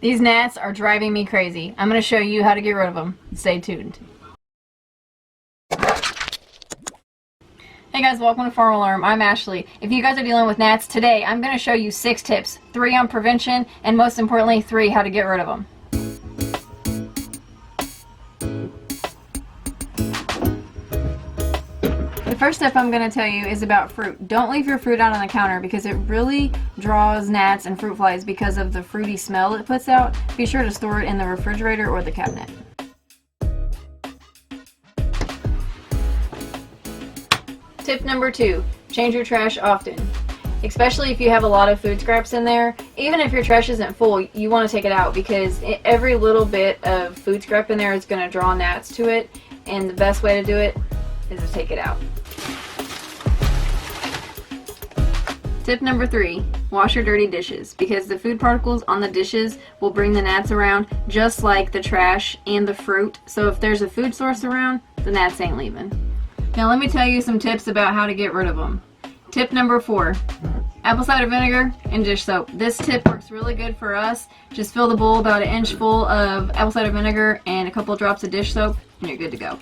These gnats are driving me crazy. I'm going to show you how to get rid of them. Stay tuned. Hey guys, welcome to Farm Alarm. I'm Ashley. If you guys are dealing with gnats, today I'm going to show you 6 tips. 3 on prevention, and most importantly, 3 how to get rid of them. The first step I'm going to tell you is about fruit. Don't leave your fruit out on the counter because it really draws gnats and fruit flies because of the fruity smell it puts out. Be sure to store it in the refrigerator or the cabinet. Tip number 2, change your trash often. Especially if you have a lot of food scraps in there. Even if your trash isn't full, you want to take it out because every little bit of food scrap in there is going to draw gnats to it, and the best way to do it is to take it out. Tip number 3, wash your dirty dishes because the food particles on the dishes will bring the gnats around just like the trash and the fruit. So if there's a food source around, the gnats ain't leaving. Now let me tell you some tips about how to get rid of them. Tip number 4, apple cider vinegar and dish soap. This tip works really good for us. Just fill the bowl about 1 inch full of apple cider vinegar and a couple drops of dish soap and you're good to go.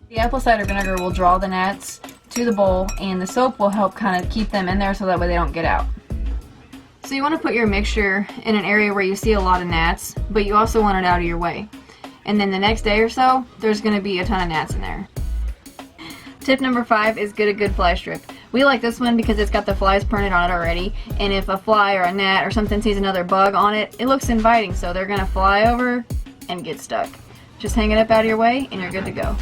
The apple cider vinegar will draw the gnats to the bowl, and the soap will help kind of keep them in there so that way they don't get out. So you want to put your mixture in an area where you see a lot of gnats, but you also want it out of your way. And then the next day or so, there's going to be a ton of gnats in there. Tip number 5 is get a good fly strip. We like this one because it's got the flies printed on it already, and if a fly or a gnat or something sees another bug on it, it looks inviting, so they're going to fly over and get stuck. Just hang it up out of your way and you're good to go.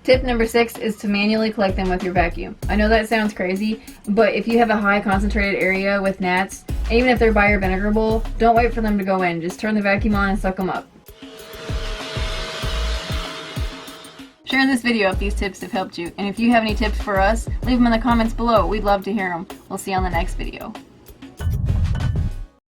Tip number 6 is to manually collect them with your vacuum. I know that sounds crazy, but if you have a high concentrated area with gnats, even if they're by your vinegar bowl, don't wait for them to go in. Just turn the vacuum on and suck them up. Share this video if these tips have helped you, and if you have any tips for us, leave them in the comments below. We'd love to hear them. We'll see you on the next video.